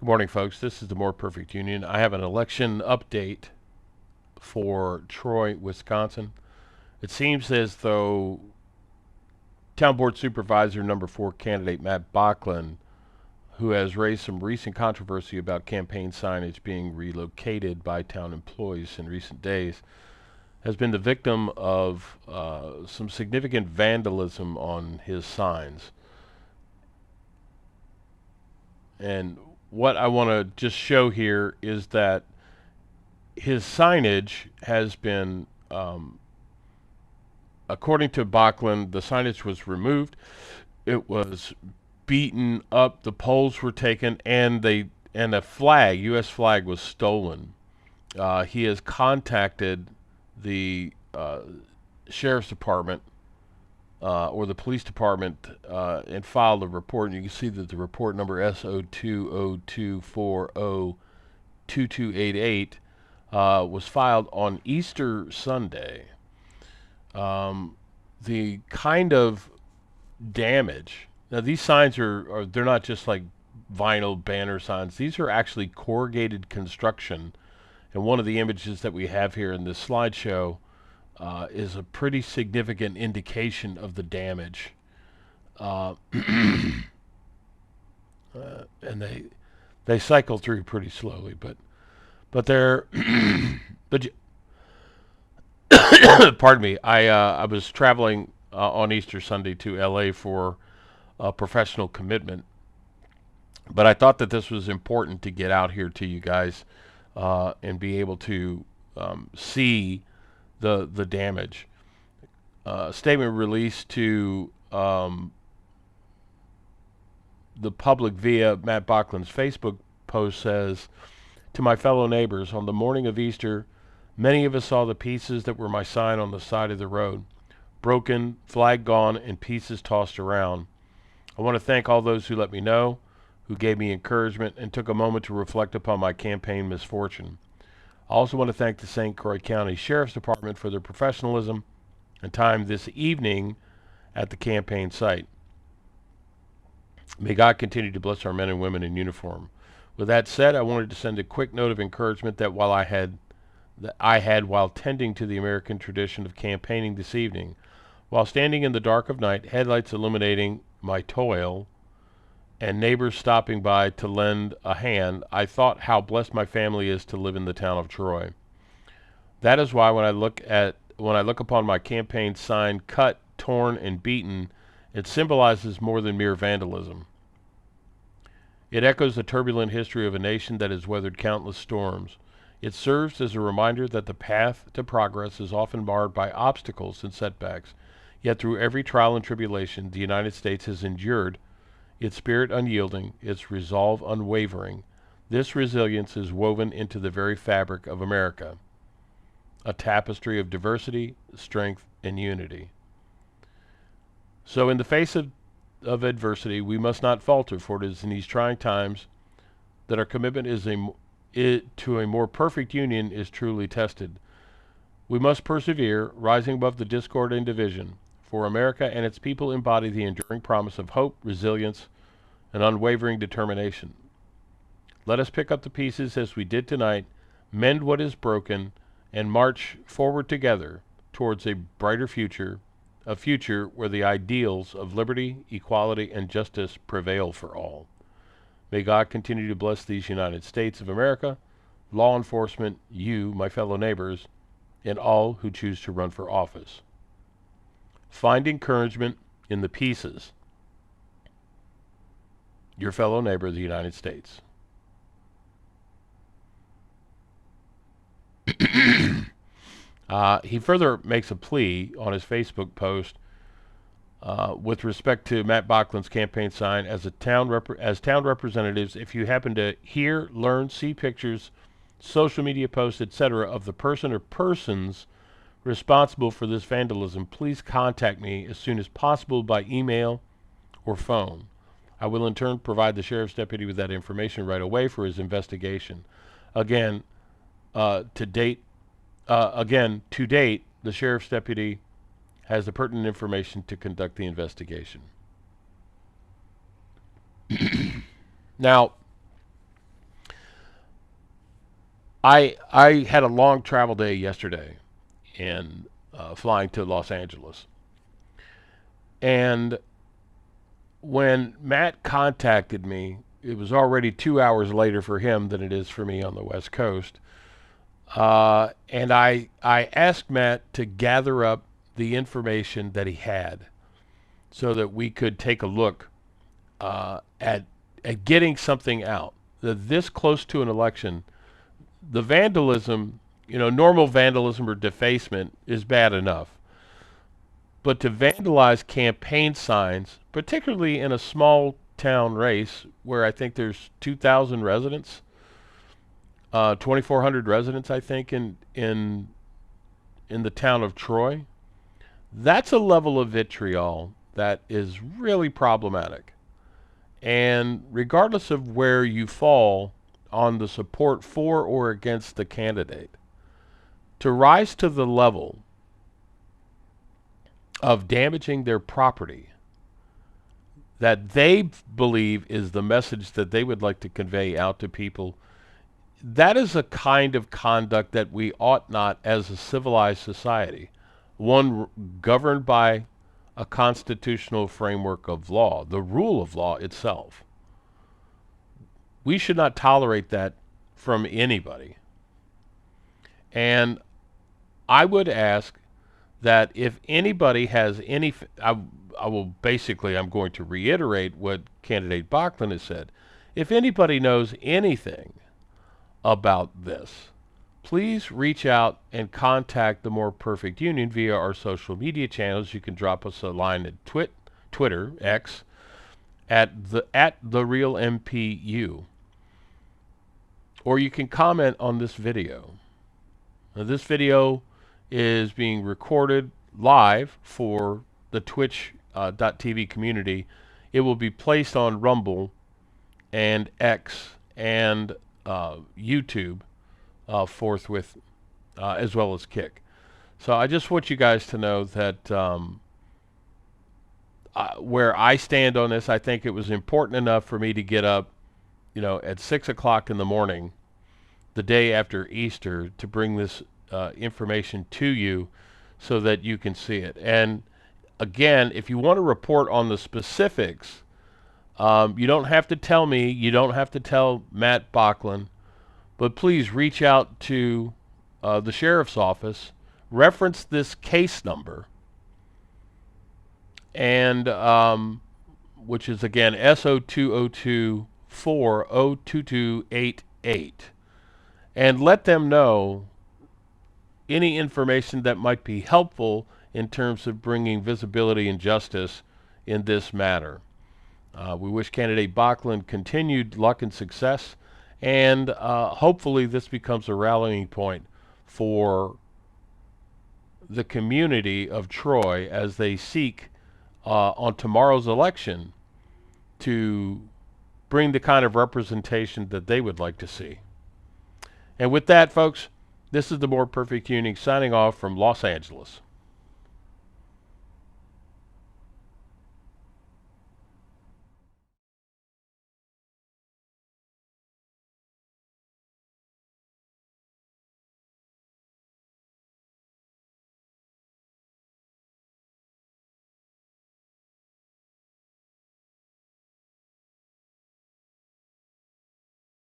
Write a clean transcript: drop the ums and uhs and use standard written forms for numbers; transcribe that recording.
Good morning, folks. This is the More Perfect Union. I have an election update for Troy, Wisconsin. It seems as though Town Board Supervisor number 4 candidate Matt Bocklund, who has raised some recent controversy about campaign signage being relocated by town employees in recent days, has been the victim of some significant vandalism on his signs. And what I want to just show here is that his signage has been, according to Bocklund, the signage was removed. It was beaten up. The poles were taken, and a flag, U.S. flag, was stolen. He has contacted the sheriff's department or the police department and filed a report. And you can see that the report number SO202402288 was filed on Easter Sunday. The kind of damage. Now these signs are they're not just like vinyl banner signs. These are actually corrugated construction. And one of the images that we have here in this slideshow is a pretty significant indication of the damage. And they cycle through pretty slowly, but they're but pardon me. I was traveling on Easter Sunday to L.A. for a professional commitment, but I thought that this was important to get out here to you guys and be able to see the damage. Statement released to the public via Matt Bocklund's Facebook post says, "To my fellow neighbors, on the morning of Easter, many of us saw the pieces that were my sign on the side of the road, broken, flag gone, and pieces tossed around. I want to thank all those who let me know, who gave me encouragement, and took a moment to reflect upon my campaign misfortune. I also want to thank the St. Croix County Sheriff's Department for their professionalism and time this evening at the campaign site. May God continue to bless our men and women in uniform. With that said, I wanted to send a quick note of encouragement that I had while tending to the American tradition of campaigning this evening. While standing in the dark of night, headlights illuminating my toil, and neighbors stopping by to lend a hand, I thought how blessed my family is to live in the town of Troy. That is why when I look upon my campaign sign cut, torn, and beaten, it symbolizes more than mere vandalism. It echoes the turbulent history of a nation that has weathered countless storms. It serves as a reminder that the path to progress is often marred by obstacles and setbacks. Yet through every trial and tribulation, the United States has endured, its spirit unyielding, its resolve unwavering. This resilience is woven into the very fabric of America, a tapestry of diversity, strength, and unity. So in the face of adversity, we must not falter, for it is in these trying times that our commitment to a more perfect union is truly tested. We must persevere, rising above the discord and division, for America and its people embody the enduring promise of hope, resilience, and unwavering determination. Let us pick up the pieces as we did tonight, mend what is broken, and march forward together towards a brighter future, a future where the ideals of liberty, equality, and justice prevail for all. May God continue to bless these United States of America, law enforcement, you, my fellow neighbors, and all who choose to run for office. Find encouragement in the pieces. Your fellow neighbor of the United States." He further makes a plea on his Facebook post with respect to Matt Bocklund's campaign sign as town representatives. If you happen to hear, learn, see pictures, social media posts, etc., of the person or persons responsible for this vandalism, please contact me as soon as possible by email or phone. I will in turn provide the sheriff's deputy with that information right away for his investigation. Again, to date, the sheriff's deputy has the pertinent information to conduct the investigation. Now, I had a long travel day yesterday in flying to Los Angeles. And when Matt contacted me, it was already 2 hours later for him than it is for me on the West Coast. And I asked Matt to gather up the information that he had so that we could take a look at getting something out. This close to an election, the vandalism, normal vandalism or defacement is bad enough. But to vandalize campaign signs, particularly in a small town race where I think there's 2,000 residents, 2,400 residents, I think, in the town of Troy, that's a level of vitriol that is really problematic. And regardless of where you fall on the support for or against the candidate, to rise to the level of damaging their property that they believe is the message that they would like to convey out to people, that is a kind of conduct that we ought not, as a civilized society, one governed by a constitutional framework of law, the rule of law itself. We should not tolerate that from anybody. And I would ask that if anybody has any, I will basically, I'm going to reiterate what candidate Bocklund has said. If anybody knows anything about this, please reach out and contact the More Perfect Union via our social media channels. You can drop us a line at Twitter, X, at the Real MPU, or you can comment on this video. Now, this video is being recorded live for the Twitch.tv community. It will be placed on Rumble and X and YouTube forthwith, as well as Kick. So I just want you guys to know that where I stand on this, I think it was important enough for me to get up, at 6 o'clock in the morning, the day after Easter, to bring this information to you so that you can see it. And again, if you want to report on the specifics, you don't have to tell me, you don't have to tell Matt Bocklund, but please reach out to the sheriff's office, reference this case number, and which is again SO202402288, and let them know any information that might be helpful in terms of bringing visibility and justice in this matter. We wish candidate Bocklund continued luck and success, and hopefully this becomes a rallying point for the community of Troy as they seek on tomorrow's election to bring the kind of representation that they would like to see. And with that, folks, this is the More Perfect Union signing off from Los Angeles.